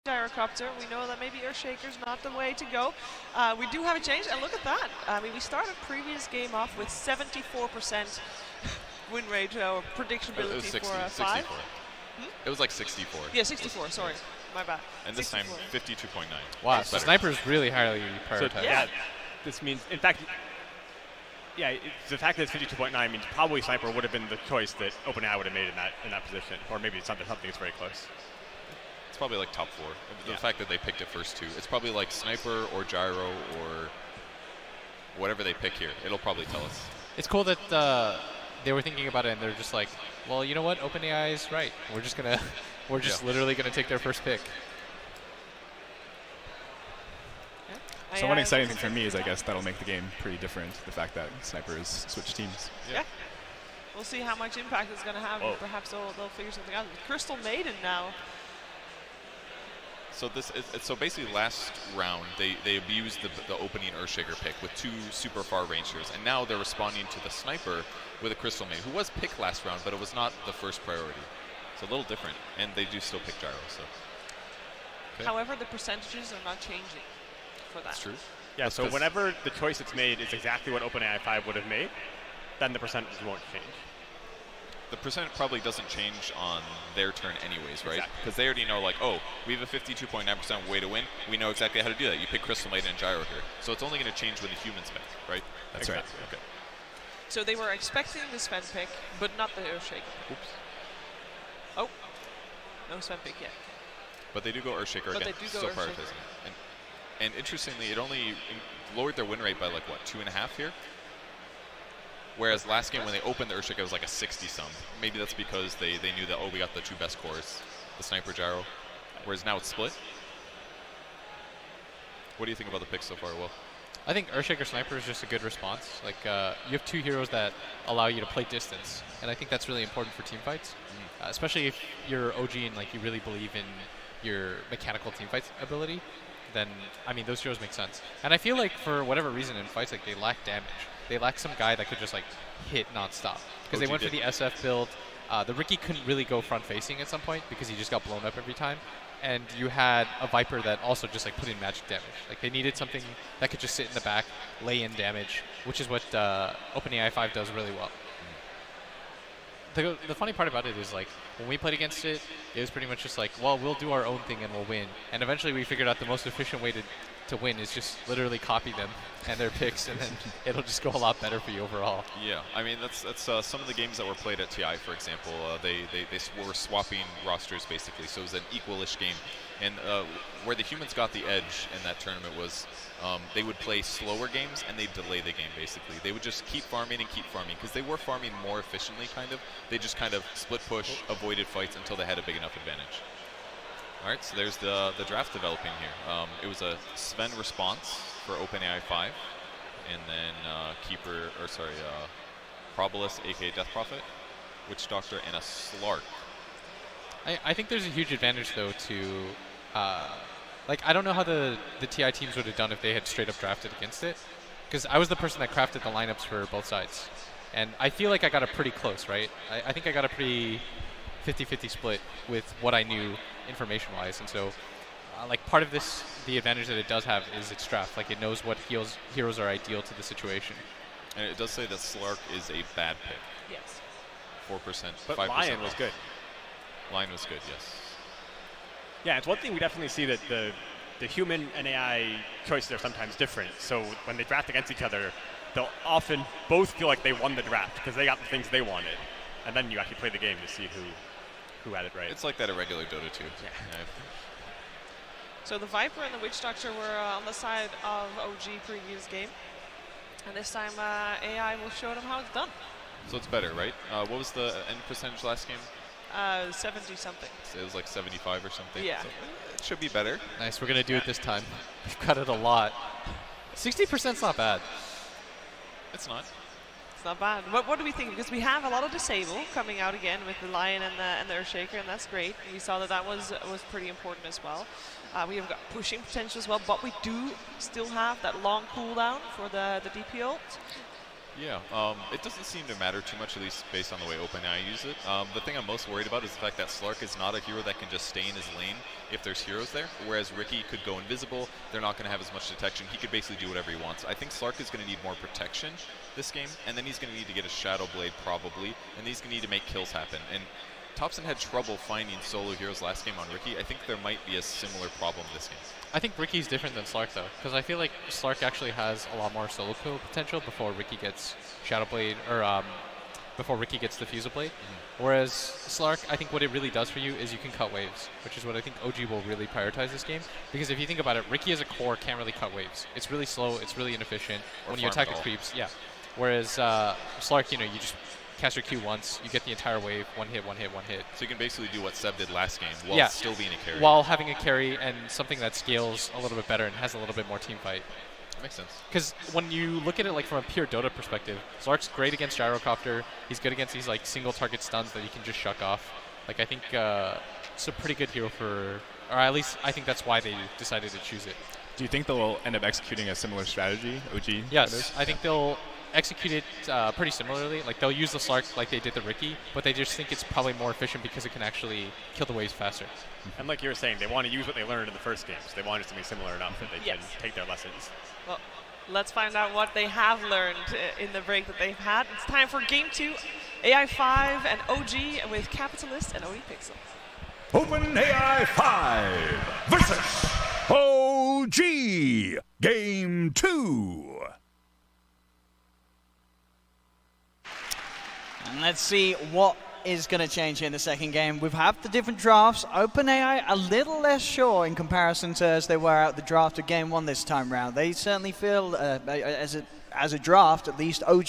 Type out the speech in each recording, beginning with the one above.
gyrocopter. We know that maybe Earthshaker's not the way to go. We do have a change, and look at that. I mean, we started previous game off with 74% win rate or predictability for 5. 64. It was like 64. Yeah, 64, sorry. My bad. And this 64. time, 52.9. Wow, so Sniper's really highly prioritized. So, yeah, this means, in fact, yeah, the fact that it's 52.9 means probably Sniper would have been the choice that OpenAI would have made in that position, or maybe something that's very close. It's probably like top 4. The fact that they picked it first 2, it's probably like Sniper or Gyro or whatever they pick here. It'll probably tell us. It's cool that they were thinking about it and they're just like, well, you know what? OpenAI is right. We're just gonna, literally gonna take their first pick. So one exciting thing for me is, I guess, that'll make the game pretty different, the fact that Sniper has switched teams. Yeah. We'll see how much impact it's going to have, and perhaps they'll figure something out. Crystal Maiden now. So this is, so basically last round, they abused the opening Earthshaker pick with 2 super far rangers, and now they're responding to the Sniper with a Crystal Maiden, who was picked last round, but it was not the first priority. It's a little different, and they do still pick Gyro, so. Okay. However, the percentages are not changing. That's true. Yeah, so whenever the choice that's made is exactly what OpenAI 5 would have made, then the percentages won't change. The percent probably doesn't change on their turn anyways, right? Because they already know, like, oh, we have a 52.9% way to win. We know exactly how to do that. You pick Crystal Maiden and Gyro here. So it's only going to change when the humans pick, right? That's right. Okay. So they were expecting the Sven pick, but not the Earthshaker. Oops. Oh, no Sven pick yet. But they do go Earthshaker again. But they do go Still Earthshaker. prioritizing. And interestingly, it only lowered their win rate by like, what, 2.5 here? Whereas last game when they opened the Earthshaker, it was like a 60-some. Maybe that's because they knew that, oh, we got the 2 best cores, the Sniper Gyro. Whereas now it's split. What do you think about the picks so far, Will? I think Earthshaker Sniper is just a good response. Like, you have 2 heroes that allow you to play distance, and I think that's really important for team fights, especially if you're OG and like you really believe in your mechanical team fight ability. Then, I mean, those heroes make sense. And I feel like for whatever reason in fights, like they lack damage. They lack some guy that could just like hit nonstop. Because they went for the SF build. The Riki couldn't really go front facing at some point because he just got blown up every time. And you had a Viper that also just like put in magic damage. Like they needed something that could just sit in the back, lay in damage, which is what OpenAI 5 does really well. The funny part about it is, like, when we played against it, it was pretty much just like, well, we'll do our own thing and we'll win. And eventually we figured out the most efficient way to win is just literally copy them and their picks, and then it'll just go a lot better for you overall. Yeah, I mean, that's some of the games that were played at TI, for example. They were swapping rosters, basically, so it was an equal-ish game. And where the humans got the edge in that tournament was they would play slower games and they'd delay the game, basically. They would just keep farming and keep farming because they were farming more efficiently, kind of. They just kind of split push, avoided fights until they had a big enough advantage. All right, so there's the draft developing here. It was a Sven response for OpenAI 5, and then Probolus, aka Death Prophet, Witch Doctor, and a Slark. I think there's a huge advantage, though, to like, I don't know how the TI teams would have done if they had straight up drafted against it, because I was the person that crafted the lineups for both sides, and I feel like I got it pretty close, right? I think I got a pretty 50-50 split with what I knew information-wise, and so like part of this, the advantage that it does have is its draft. Like, it knows what heroes are ideal to the situation. And it does say that Slark is a bad pick. Yes. 4%, but 5%. Lion was good. Lion was good, yes. Yeah, it's one thing we definitely see that the human and AI choices are sometimes different. So when they draft against each other, they'll often both feel like they won the draft because they got the things they wanted. And then you actually play the game to see who had it right. It's like that at regular Dota too. Yeah. So the Viper and the Witch Doctor were on the side of OG previous game. And this time AI will show them how it's done. So it's better, right? What was the end percentage last game? 70-something. So it was like 75 or something. Yeah. So it should be better. Nice, we're going to do it this time. We've got it a lot. 60%'s not bad. It's not. It's not bad. What do we think? Because we have a lot of Disable coming out again with the Lion and the Earthshaker, and that's great. We saw that was pretty important as well. We have got pushing potential as well, but we do still have that long cooldown for the DP ult. Yeah, it doesn't seem to matter too much, at least based on the way OpenAI use it. The thing I'm most worried about is the fact that Slark is not a hero that can just stay in his lane if there's heroes there, whereas Ricky could go invisible. They're not going to have as much detection. He could basically do whatever he wants. I think Slark is going to need more protection this game, and then he's going to need to get a Shadow Blade probably, and he's going to need to make kills happen. And Topson had trouble finding solo heroes last game on Ricky. I think there might be a similar problem this game. I think Ricky's different than Slark though, because I feel like Slark actually has a lot more solo kill potential before Ricky gets Shadow Blade, or before Ricky gets Diffusal Blade. Whereas Slark, I think what it really does for you is you can cut waves, which is what I think OG will really prioritize this game. Because if you think about it, Ricky as a core can't really cut waves. It's really slow, it's really inefficient. When you attack the creeps, yeah. Whereas Slark, you know, you just cast your Q once, you get the entire wave, one hit, one hit, one hit. So you can basically do what Seb did last game while still being a carry. While having a carry and something that scales a little bit better and has a little bit more team fight. That makes sense. Because when you look at it like from a pure Dota perspective, Slark's great against Gyrocopter. He's good against these like single target stuns that you can just shuck off. Like I think it's a pretty good hero for, or at least I think that's why they decided to choose it. Do you think they'll end up executing a similar strategy, OG? Yes, I think they'll execute it pretty similarly. Like they'll use the Slark like they did the Ricky, but they just think it's probably more efficient because it can actually kill the waves faster. And like you were saying, they want to use what they learned in the first game, so they want it to be similar enough that they can take their lessons. Well, let's find out what they have learned in the break that they've had. It's time for Game 2, AI5 and OG with Capitalist and OD Pixel. OpenAI 5 versus OG. Game 2. And let's see what is going to change here in the second game. We've had the different drafts. OpenAI a little less sure in comparison to as they were at the draft of Game 1 this time round. They certainly feel, as a draft, at least OG,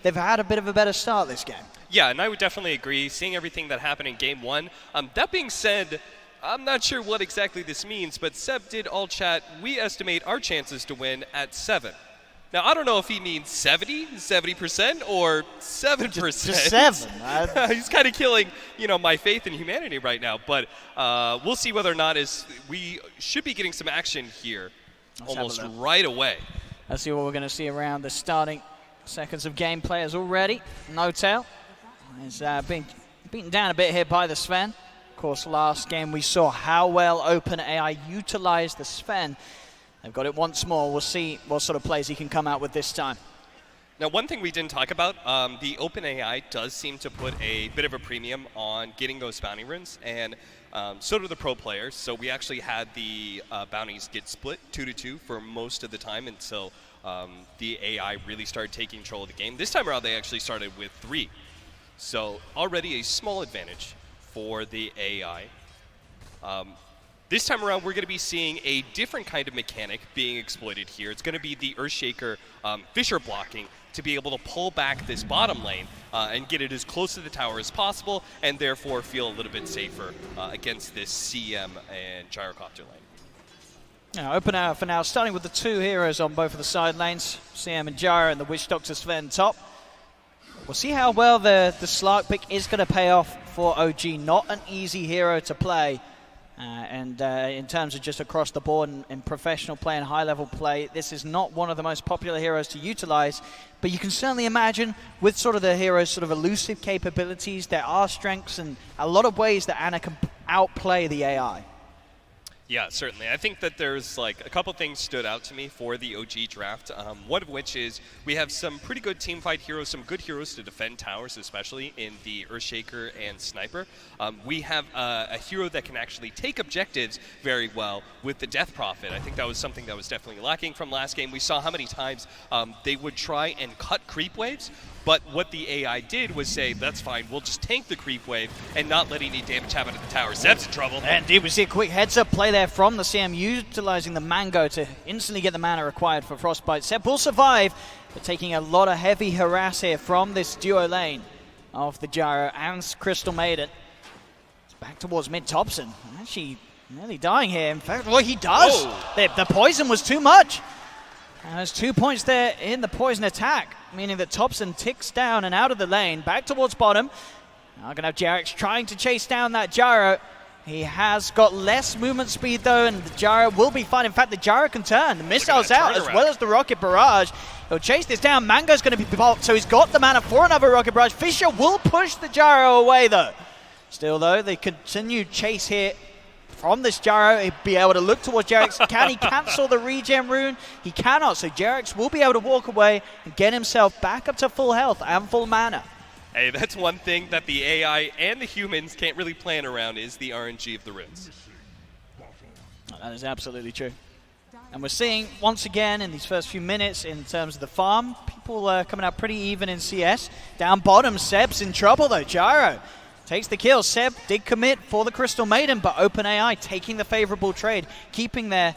they've had a bit of a better start this game. Yeah, and I would definitely agree, seeing everything that happened in Game 1. That being said, I'm not sure what exactly this means, but Seb did all chat. We estimate our chances to win at 7. Now, I don't know if he means 70% or 7%. Just 7. He's kind of killing, my faith in humanity right now. But we'll see whether or not we should be getting some action here almost right away. Let's see what we're going to see around the starting seconds of gameplay as already. No Tail is being beaten down a bit here by the Sven. Of course, last game we saw how well OpenAI utilized the Sven. They've got it once more. We'll see what sort of plays he can come out with this time. Now, one thing we didn't talk about, the OpenAI does seem to put a bit of a premium on getting those bounty runes, and so do the pro players. So we actually had the bounties get split 2-2 for most of the time until the AI really started taking control of the game. This time around, they actually started with 3. So already a small advantage for the AI. This time around, we're going to be seeing a different kind of mechanic being exploited here. It's going to be the Earthshaker Fissure blocking to be able to pull back this bottom lane and get it as close to the tower as possible, and therefore feel a little bit safer against this CM and Gyrocopter lane. Now, OpenAI for now, starting with the 2 heroes on both of the side lanes, CM and Gyro, and the Witch Doctor Sven top. We'll see how well the Slark pick is going to pay off for OG. Not an easy hero to play. And in terms of just across the board in professional play and high-level play, this is not one of the most popular heroes to utilize. But you can certainly imagine with sort of the hero's sort of elusive capabilities, there are strengths and a lot of ways that Ana can outplay the AI. Yeah, certainly. I think that there's a couple things stood out to me for the OG draft. One of which is we have some pretty good team fight heroes, some good heroes to defend towers, especially in the Earthshaker and Sniper. We have a hero that can actually take objectives very well with the Death Prophet. I think that was something that was definitely lacking from last game. We saw how many times they would try and cut creep waves. But what the AI did was say, that's fine, we'll just tank the creep wave and not let any damage happen to the tower. Zeb's in trouble. Indeed, we see a quick heads-up play there from the CM, utilizing the Mango to instantly get the mana required for Frostbite. Zeb will survive, but taking a lot of heavy harass here from this duo lane of the Gyro and Crystal Maiden. It's back towards mid-Topson. Actually, nearly dying here. In fact, what he does, the poison was too much. And there's 2 points there in the poison attack, meaning that Topson ticks down and out of the lane, back towards bottom. Now going to have Jarex trying to chase down that Gyro. He has got less movement speed though, and the gyro will be fine. In fact, the gyro can turn. The missile's out as well as the rocket barrage. He'll chase this down. Mango's going to be popped, so he's got the mana for another rocket barrage. Fisher will push the gyro away though. Still though, the continued chase here from this gyro. He'll be able to look towards Jarex. Can he cancel the regen rune? He cannot, so Jarex will be able to walk away and get himself back up to full health and full mana. Hey, that's one thing that the AI and the humans can't really plan around is the RNG of the runes. That is absolutely true. And we're seeing, once again, in these first few minutes, in terms of the farm, people coming out pretty even in CS. Down bottom, Seb's in trouble, though. Gyro takes the kill. Seb did commit for the Crystal Maiden, but OpenAI taking the favorable trade, keeping their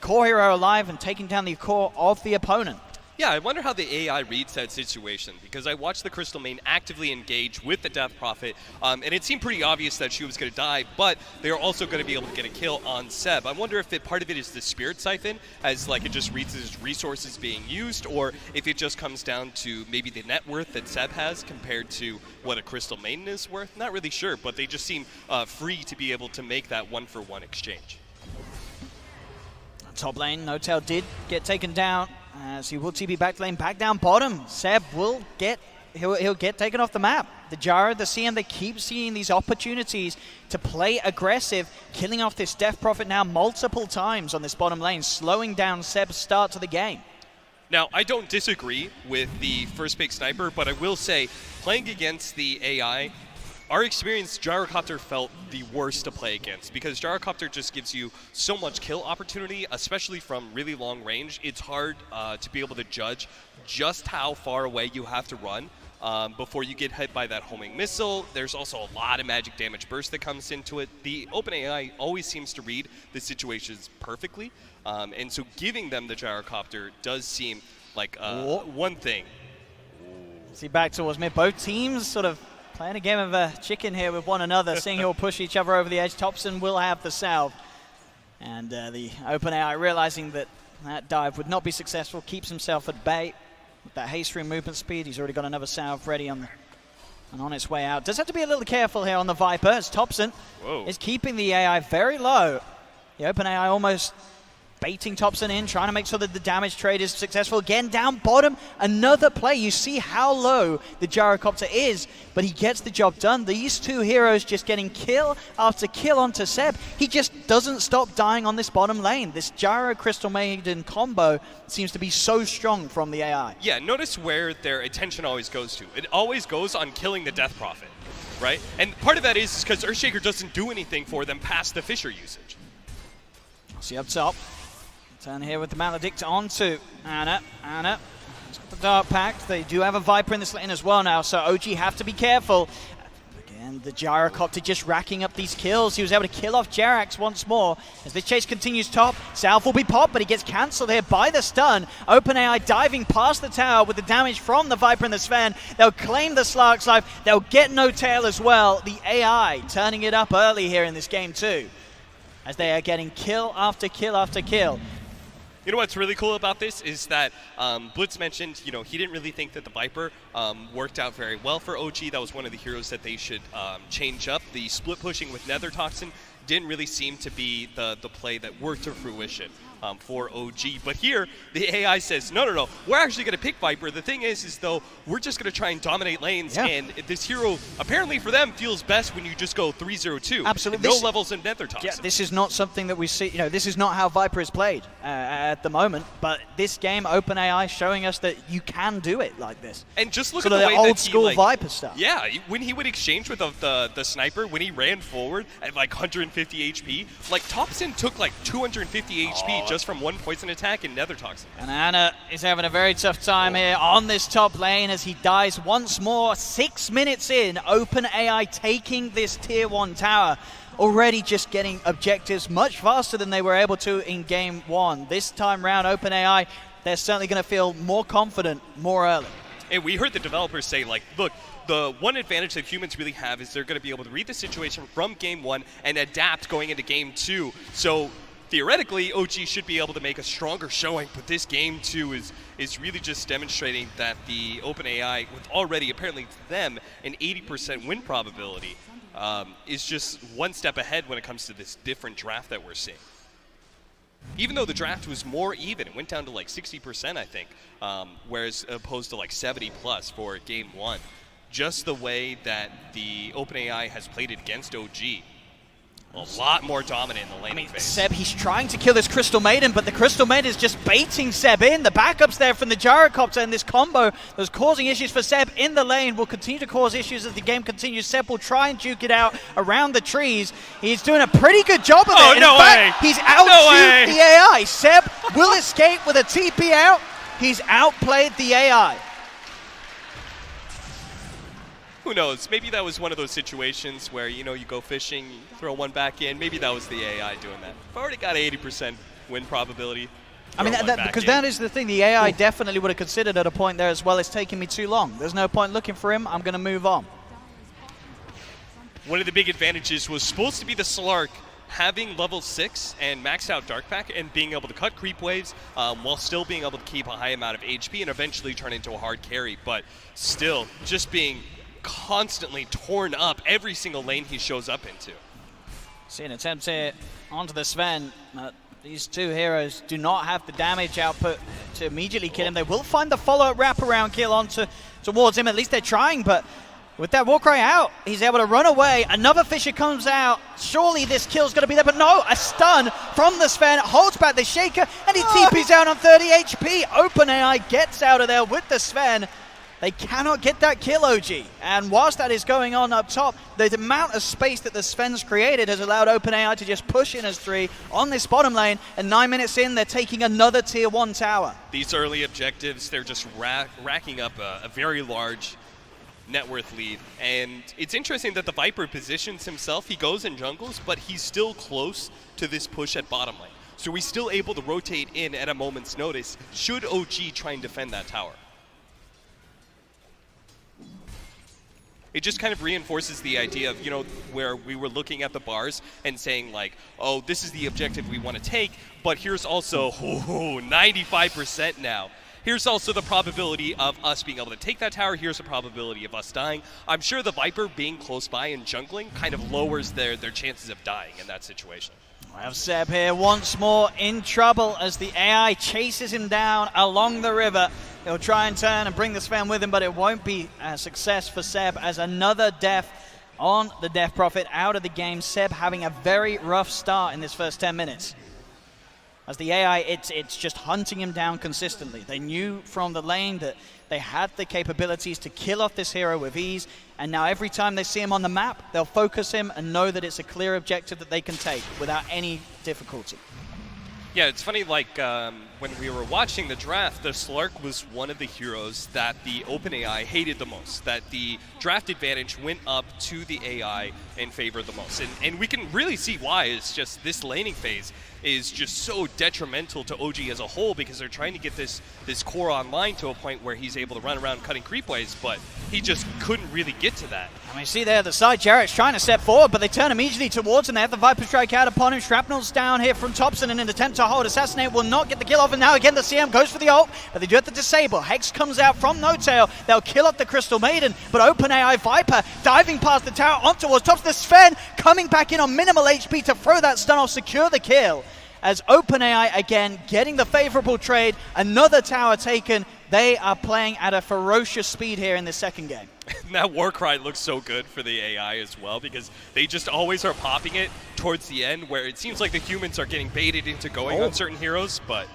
core hero alive and taking down the core of the opponent. Yeah, I wonder how the AI reads that situation, because I watched the Crystal Main actively engage with the Death Prophet, and it seemed pretty obvious that she was going to die, but they are also going to be able to get a kill on Seb. I wonder if part of it is the Spirit Siphon, as like it just reads his resources being used, or if it just comes down to maybe the net worth that Seb has compared to what a Crystal Maiden is worth. Not really sure, but they just seem free to be able to make that one-for-one exchange. Top lane, No-Tail did get taken down. As he will TP back lane, back down bottom. Seb will he'll get taken off the map. The gyro, the CM, they keep seeing these opportunities to play aggressive, killing off this Death Prophet now multiple times on this bottom lane, slowing down Seb's start to the game. Now, I don't disagree with the first pick sniper, but I will say, playing against the AI, our experience, Gyrocopter felt the worst to play against, because Gyrocopter just gives you so much kill opportunity, especially from really long range. It's hard to be able to judge just how far away you have to run before you get hit by that homing missile. There's also a lot of magic damage burst that comes into it. The OpenAI always seems to read the situations perfectly, and so giving them the Gyrocopter does seem like one thing. See, back towards mid. Both teams sort of playing a game of chicken here with one another, seeing who will push each other over the edge. Thompson will have the salve. And the OpenAI realizing that that dive would not be successful, keeps himself at bay with that haste through movement speed. He's already got another salve ready and on its way out. Does have to be a little careful here on the Viper, as Thompson is keeping the AI very low. The OpenAI almost baiting Thompson in, trying to make sure that the damage trade is successful. Again, down bottom, another play. You see how low the Gyrocopter is, but he gets the job done. These two heroes just getting kill after kill onto Seb. He just doesn't stop dying on this bottom lane. This Gyro Crystal Maiden combo seems to be so strong from the AI. Yeah, notice where their attention always goes to. It always goes on killing the Death Prophet, right? And part of that is because Earthshaker doesn't do anything for them past the Fisher usage. See up top. Turn here with the Maledict onto Anna. He's got the Dark Pact. They do have a Viper in this lane as well now, so OG have to be careful. Again, the Gyrocopter just racking up these kills. He was able to kill off Jerax once more. As this chase continues top, Salve will be popped, but he gets cancelled here by the stun. OpenAI diving past the tower with the damage from the Viper and the Sven. They'll claim the Slark's life. They'll get No-Tail as well. The AI turning it up early here in this game too, as they are getting kill after kill after kill. You know what's really cool about this is that Blitz mentioned, he didn't really think that the Viper worked out very well for OG. That was one of the heroes that they should change up. The split pushing with Nether Toxin didn't really seem to be the play that worked to fruition for OG. But here, the AI says, no, we're actually going to pick Viper. The thing is though, we're just going to try and dominate lanes, and this hero, apparently for them, feels best when you just go 3-0-2. Absolutely. No levels in Nether Toxin. Yeah, this is not something that we see, this is not how Viper is played at the moment, but this game, OpenAI showing us that you can do it like this. And just look sort at the way old that school Viper stuff. Yeah, when he would exchange with the sniper, when he ran forward at like 150 HP, like Thompson took like 250 HP just from one poison attack in Nether Toxin. And Anna is having a very tough time here on this top lane as he dies once more. 6 minutes in, OpenAI taking this tier 1 tower. Already just getting objectives much faster than they were able to in game 1. This time round, OpenAI, they're certainly going to feel more confident more early. And we heard the developers say, like, look, the one advantage that humans really have is they're going to be able to read the situation from game 1 and adapt going into game 2. So theoretically, OG should be able to make a stronger showing, but this game 2 is really just demonstrating that the OpenAI, with already apparently to them an 80% win probability, is just one step ahead when it comes to this different draft that we're seeing. Even though the draft was more even, it went down to like 60%, I think, whereas opposed to like 70 plus for game 1. Just the way that the OpenAI has played it against OG. A lot more dominant in the laning phase. Seb, he's trying to kill this Crystal Maiden, but the Crystal Maiden is just baiting Seb in. The backups there from the Gyrocopter, and this combo that's causing issues for Seb in the lane will continue to cause issues as the game continues. Seb will try and duke it out around the trees. He's doing a pretty good job of it. In fact, he's out-duked the AI. Seb will escape with a TP out. He's outplayed the AI. Who knows? Maybe that was one of those situations where, you know, you go fishing, you throw one back in. Maybe that was the AI doing that. I've already got 80% win probability. I mean, because that is the thing. The AI definitely would have considered at a point there as well. It's taking me too long. There's no point looking for him. I'm going to move on. One of the big advantages was supposed to be the Slark having level 6 and maxed out Dark Pack and being able to cut creep waves while still being able to keep a high amount of HP and eventually turn into a hard carry. But still, just being constantly torn up every single lane he shows up into. See an attempt here onto the Sven. These two heroes do not have the damage output to immediately kill him. They will find the follow-up wraparound kill towards him. At least they're trying, but with that Warcry out, he's able to run away. Another Fisher comes out. Surely this kill's going to be there, but no, a stun from the Sven holds back the Shaker, and he TP's out on 30 HP. OpenAI gets out of there with the Sven. They cannot get that kill, OG. And whilst that is going on up top, the amount of space that the Sven's created has allowed OpenAI to just push in as 3 on this bottom lane. And 9 minutes in, they're taking another tier 1 tower. These early objectives, they're just racking up a very large net worth lead. And it's interesting that the Viper positions himself. He goes and jungles, but he's still close to this push at bottom lane. So he's still able to rotate in at a moment's notice should OG try and defend that tower. It just kind of reinforces the idea of, you know, where we were looking at the bars and saying like, oh, this is the objective we want to take, but here's also 95% now. Here's also the probability of us being able to take that tower. Here's the probability of us dying. I'm sure the Viper being close by and jungling kind of lowers their chances of dying in that situation. We have Seb here once more in trouble as the AI chases him down along the river. He'll try and turn and bring the Sven with him, but it won't be a success for Seb as another death on the Death Prophet out of the game. Seb having a very rough start in this first 10 minutes. As the AI, it's just hunting him down consistently. They knew from the lane that they had the capabilities to kill off this hero with ease, and now every time they see him on the map, they'll focus him and know that it's a clear objective that they can take without any difficulty. Yeah, it's funny, like, when we were watching the draft, the Slark was one of the heroes that the OpenAI hated the most, that the draft advantage went up to the AI in favor the most. And we can really see why. It's just this laning phase is just so detrimental to OG as a whole because they're trying to get this core online to a point where he's able to run around cutting creepways, but he just couldn't really get to that. I mean, see there at the side, Jarrett's trying to step forward, but they turn immediately towards him. They have the Viper strike out upon him. Shrapnel's down here from Thompson in an attempt to hold. Assassinate will not get the kill off, and now again the CM goes for the ult, but they do have to disable. Hex comes out from No Tail. They'll kill up the Crystal Maiden, but OpenAI Viper diving past the tower on towards top. The Sven coming back in on minimal HP to throw that stun off, secure the kill. As OpenAI again getting the favorable trade, another tower taken. They are playing at a ferocious speed here in this second game. That Warcry looks so good for the AI as well because they just always are popping it towards the end where it seems like the humans are getting baited into going on certain heroes, but...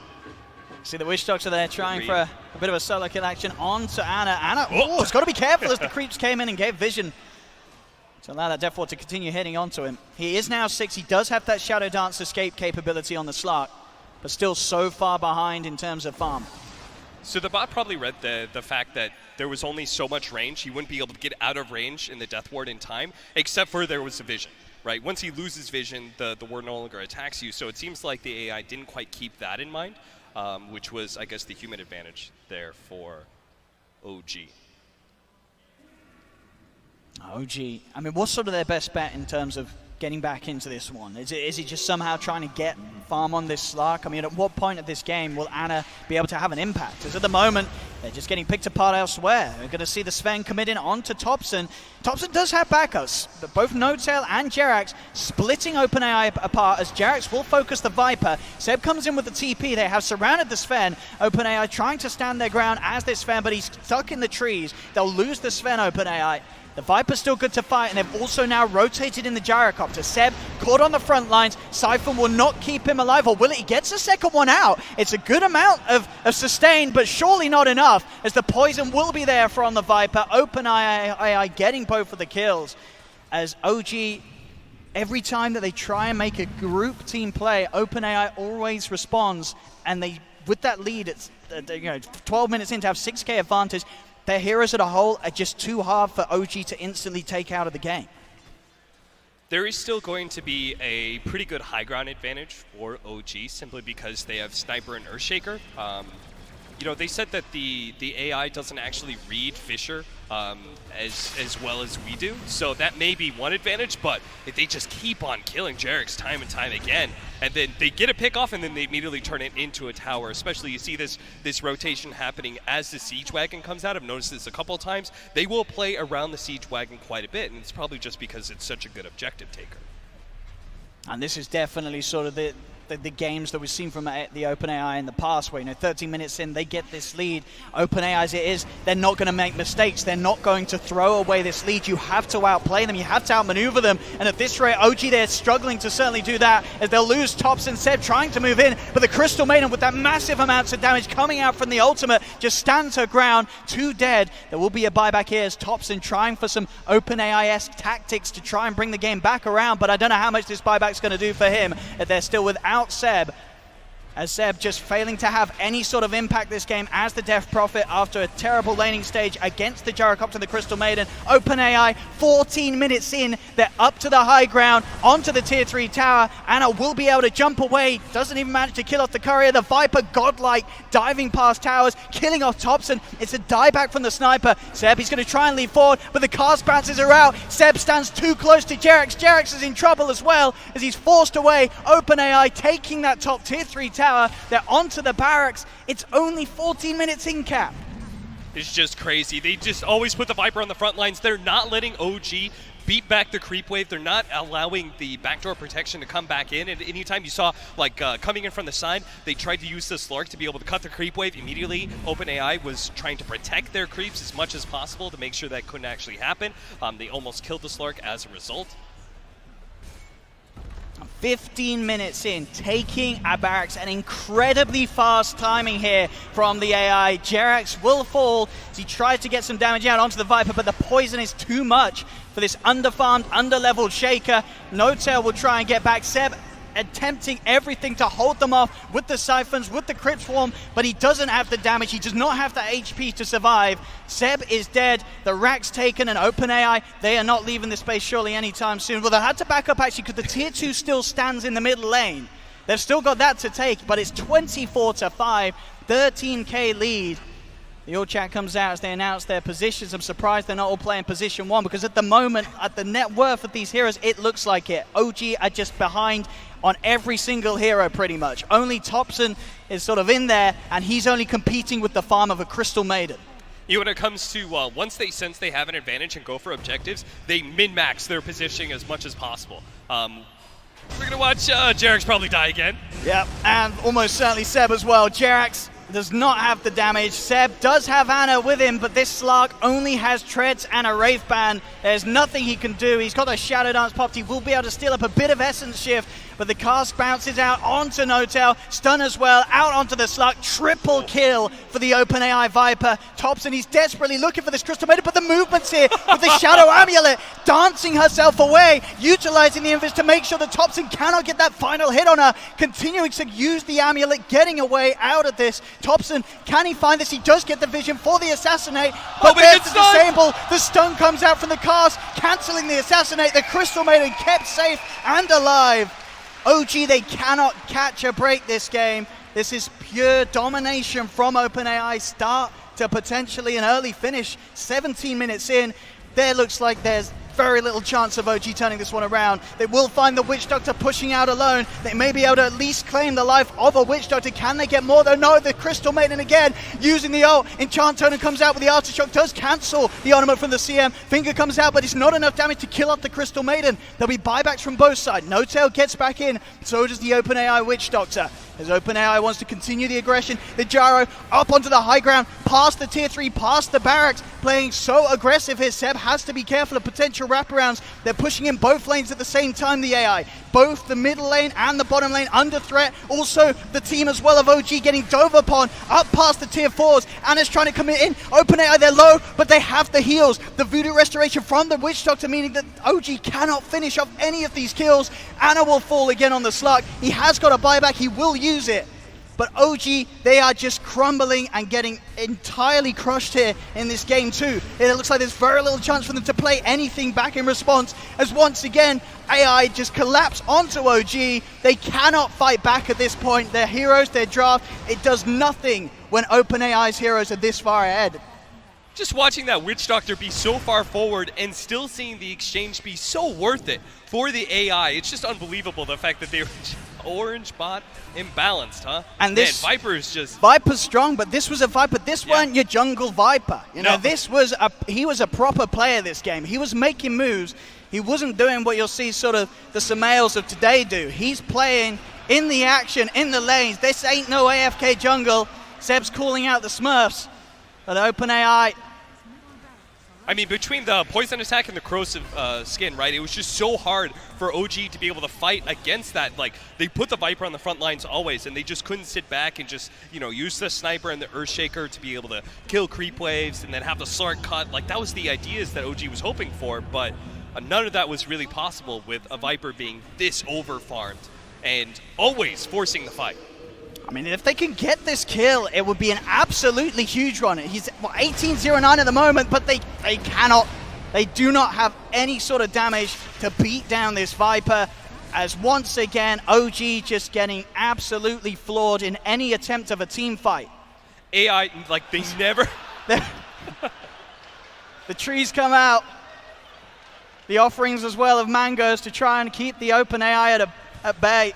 See the Wish Dogs are there trying for a bit of a solo kill action onto Ana. Ana, has got to be careful as the creeps came in and gave vision to allow that Death Ward to continue hitting onto him. He is now 6. He does have that Shadow Dance escape capability on the Slark, but still so far behind in terms of farm. So the bot probably read the fact that there was only so much range. He wouldn't be able to get out of range in the Death Ward in time, except for there was a vision, right? Once he loses vision, the ward no longer attacks you. So it seems like the AI didn't quite keep that in mind, which was, I guess, the human advantage there for OG. OG, I mean, what's sort of their best bet in terms of getting back into this one? Is it just somehow trying to get farm on this Slark? I mean, at what point of this game will Ana be able to have an impact? Because at the moment, They're just getting picked apart elsewhere. We're going to see the Sven committing onto Topson. Topson does have backups, but both NoTail and Jerax splitting OpenAI apart as Jerax will focus the Viper. Seb comes in with the TP. They have surrounded the Sven. OpenAI trying to stand their ground as this Sven, but he's stuck in the trees. They'll lose the Sven, OpenAI. The Viper's still good to fight, and they've also now rotated in the gyrocopter. Seb caught on the front lines. Siphon will not keep him alive, or will it? He gets a second one out. It's a good amount of sustain, but surely not enough, as the poison will be there for on the Viper. OpenAI getting both of the kills, as OG, every time that they try and make a group team play, OpenAI always responds, and they, with that lead, it's 12 minutes in to have 6k advantage. Their heroes as a whole are just too hard for OG to instantly take out of the game. There is still going to be a pretty good high ground advantage for OG simply because they have Sniper and Earthshaker. They said that the AI doesn't actually read Fissure as well as we do, so that may be one advantage, but if they just keep on killing Jerax time and time again, and then they get a pick off and then they immediately turn it into a tower, especially you see this rotation happening as the Siege Wagon comes out. I've noticed this a couple of times. They will play around the Siege Wagon quite a bit, and it's probably just because it's such a good objective taker. And this is definitely sort of the games that we've seen from the OpenAI in the past, where 13 minutes in, they get this lead. OpenAI as it is, they're not going to make mistakes. They're not going to throw away this lead. You have to outplay them. You have to outmaneuver them. And at this rate, OG, they're struggling to certainly do that, as they'll lose Tops and Seb trying to move in. But the Crystal Maiden, with that massive amounts of damage coming out from the ultimate, just stands her ground, 2 dead. There will be a buyback here as Topson trying for some OpenAI-esque tactics to try and bring the game back around. But I don't know how much this buyback's going to do for him, as they're still without Seb, as Seb just failing to have any sort of impact this game as the Death Prophet after a terrible laning stage against the Gyrocopter and the Crystal Maiden. OpenAI, 14 minutes in, they're up to the high ground, onto the tier 3 tower. Anna will be able to jump away, doesn't even manage to kill off the courier. The Viper, godlike, diving past towers, killing off Topson. It's a dieback from the Sniper. Seb, he's going to try and leap forward, but the cast bounces are out. Seb stands too close to Jerax. Jerax is in trouble as well, as he's forced away. OpenAI taking that top tier 3 tower. They're onto the barracks. It's only 14 minutes in, Cap. It's just crazy. They just always put the Viper on the front lines. They're not letting OG beat back the creep wave. They're not allowing the backdoor protection to come back in. And anytime you saw coming in from the side, they tried to use the Slurk to be able to cut the creep wave immediately. OpenAI was trying to protect their creeps as much as possible to make sure that couldn't actually happen. They almost killed the Slurk as a result. 15 minutes in, taking a barracks, an incredibly fast timing here from the AI. Jerax will fall as he tries to get some damage out onto the Viper, but the poison is too much for this underfarmed, underleveled Shaker. NoTail will try and get back. Seb attempting everything to hold them off with the Siphons, with the Crypt Swarm, but he doesn't have the damage. He does not have the HP to survive. Seb is dead. The Rack's taken, and OpenAI, they are not leaving the space surely anytime soon. Well, they had to back up actually because the tier 2 still stands in the middle lane. They've still got that to take, but it's 24-5, 13k lead. The all chat comes out as they announce their positions. I'm surprised they're not all playing position 1, because at the moment, at the net worth of these heroes, it looks like it. OG are just behind on every single hero pretty much. Only Topson is sort of in there, and he's only competing with the farm of a Crystal Maiden. When it comes to once they sense they have an advantage and go for objectives, they min-max their positioning as much as possible. We're going to watch Jerax probably die again. Yep, and almost certainly Seb as well. Jerax does not have the damage. Seb does have Anna with him, but this Slark only has Treads and a Wraith Band. There's nothing he can do. He's got a Shadow Dance popped. He will be able to steal up a bit of Essence Shift, but the cast bounces out onto NoTail. Stun as well, out onto the Slark. Triple kill for the OpenAI Viper. Topson, he's desperately looking for this Crystal Maiden, but the movement's here with the Shadow Amulet, dancing herself away, utilizing the Invis to make sure that Topson cannot get that final hit on her, continuing to use the Amulet, getting away out of this. Topson, can he find this? He does get the vision for the Assassinate, but there's the disable. The stun comes out from the cast, cancelling the Assassinate. The Crystal Maiden kept safe and alive. OG, they cannot catch a break this game. This is pure domination from OpenAI, start to potentially an early finish. 17 minutes in, there looks like there's very little chance of OG turning this one around. They will find the Witch Doctor pushing out alone. They may be able to at least claim the life of a Witch Doctor. Can they get more though? No, the Crystal Maiden again using the ult. Enchant Totem comes out with the Aftershock, does cancel the ornament from the CM. Finger comes out, but it's not enough damage to kill up the Crystal Maiden. There'll be buybacks from both sides. No Tail gets back in, so does the OpenAI Witch Doctor. As OpenAI wants to continue the aggression, the Gyro up onto the high ground, past the tier 3, past the barracks, playing so aggressive here. Seb has to be careful of potential wraparounds. They're pushing in both lanes at the same time, the AI. Both the middle lane and the bottom lane under threat. Also, the team as well of OG getting dove upon, up past the tier 4s. Anna's trying to commit in. OpenAI, they're low, but they have the heals. The Voodoo Restoration from the Witch Doctor, meaning that OG cannot finish off any of these kills. Anna will fall again on the slug. He has got a buyback. He will use it. But OG, they are just crumbling and getting entirely crushed here in this game too. It looks like there's very little chance for them to play anything back in response, as once again, AI just collapse onto OG. They cannot fight back at this point. Their heroes, their draft, it does nothing when OpenAI's heroes are this far ahead. Just watching that Witch Doctor be so far forward and still seeing the exchange be so worth it for the AI. It's just unbelievable, the fact that they were orange bot imbalanced, huh? And this Viper's just... Viper's strong, but this was a Viper. This weren't your jungle Viper. You know, this was he was a proper player this game. He was making moves. He wasn't doing what you'll see sort of the Samaels of today do. He's playing in the action, in the lanes. This ain't no AFK jungle. Seb's calling out the Smurfs. But OpenAI... I mean, between the poison attack and the corrosive skin, right, it was just so hard for OG to be able to fight against that. Like, they put the Viper on the front lines always, and they just couldn't sit back and just, you know, use the Sniper and the Earthshaker to be able to kill creep waves and then have the Slark cut. Like, that was the ideas that OG was hoping for, but none of that was really possible with a Viper being this over-farmed and always forcing the fight. I mean, if they can get this kill, it would be an absolutely huge one. He's 18-0-9 at the moment, but they cannot. They do not have any sort of damage to beat down this Viper, as once again, OG just getting absolutely floored in any attempt of a team fight. AI, like, they never... The trees come out. The offerings as well of mangoes to try and keep the OpenAI at bay.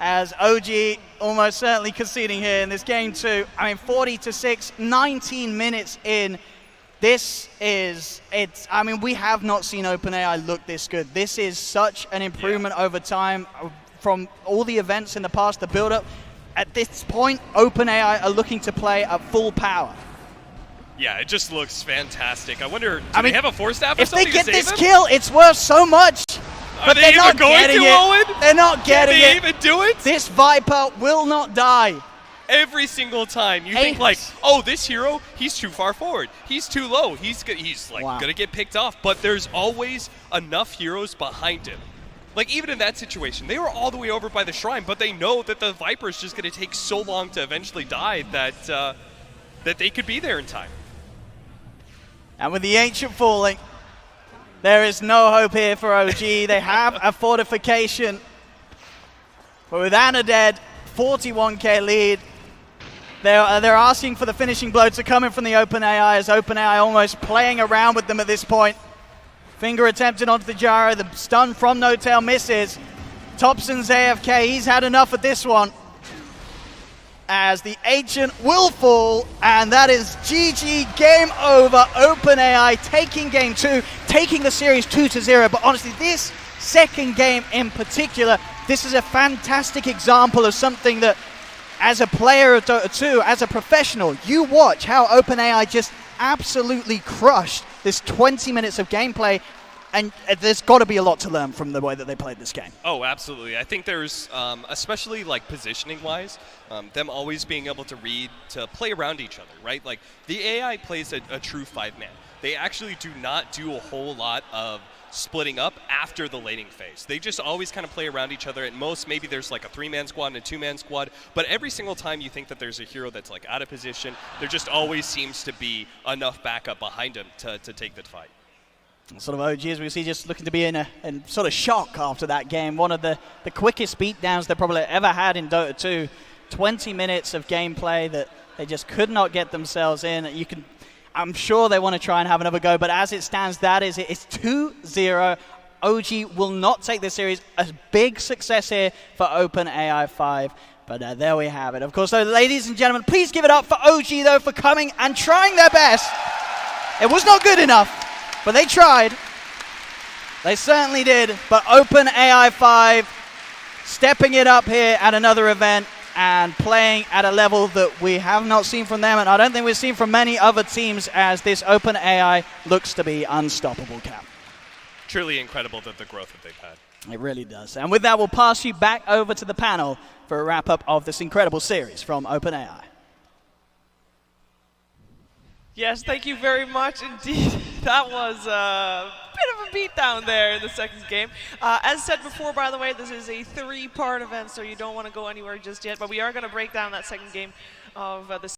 As OG almost certainly conceding here in this game too. I mean, 40-6, 19 minutes in. I mean, we have not seen OpenAI look this good. This is such an improvement over time from all the events in the past, the build-up. At this point, OpenAI are looking to play at full power. Yeah, it just looks fantastic. I wonder, do they have a Force Staff or if something they get to save this him? kill, it's worth so much. Are they even going to, Owen? They're not getting it. Can they even do it? This Viper will not die. Every single time you think like, oh, this hero, he's too far forward. He's too low. He's like gonna get picked off. But there's always enough heroes behind him. Like, even in that situation, they were all the way over by the shrine, but they know that the Viper is just gonna take so long to eventually die that that they could be there in time. And with the Ancient falling, there is no hope here for OG. They have a fortification. But with Anna dead, 41k lead. They're asking for the finishing blow to come in from the OpenAI, as OpenAI almost playing around with them at this point. Finger attempted onto the Gyro. The stun from No Tail misses. Thompson's AFK. He's had enough of this one. As the Ancient will fall, and that is GG, game over. OpenAI taking game 2, taking the series 2-0. But honestly, this second game in particular, this is a fantastic example of something that, as a player of Dota 2, as a professional, you watch how OpenAI just absolutely crushed this 20 minutes of gameplay. And there's got to be a lot to learn from the way that they played this game. Oh, absolutely. I think there's, especially like positioning-wise, them always being able to read, to play around each other, right? Like, the AI plays a true 5-man. They actually do not do a whole lot of splitting up after the laning phase. They just always kind of play around each other. At most, maybe there's like a 3-man squad and a 2-man squad, but every single time you think that there's a hero that's like out of position, there just always seems to be enough backup behind him to take the fight. Sort of OG, as we see, just looking to be in sort of shock after that game. One of the quickest beatdowns they probably ever had in Dota 2. 20 minutes of gameplay that they just could not get themselves in. I'm sure they want to try and have another go, but as it stands, that is it. It's 2-0. OG will not take this series. A big success here for OpenAI 5. But there we have it. Of course, though, ladies and gentlemen, please give it up for OG, though, for coming and trying their best. It was not good enough, but they tried. They certainly did. But OpenAI 5 stepping it up here at another event and playing at a level that we have not seen from them, and I don't think we've seen from many other teams, as this OpenAI looks to be unstoppable, Cap. Truly incredible the growth that they've had. It really does. And with that, we'll pass you back over to the panel for a wrap-up of this incredible series from OpenAI. Yes, thank you very much indeed. That was a bit of a beatdown there in the second game. As said before, by the way, this is a 3-part event, so you don't want to go anywhere just yet. But we are going to break down that second game of the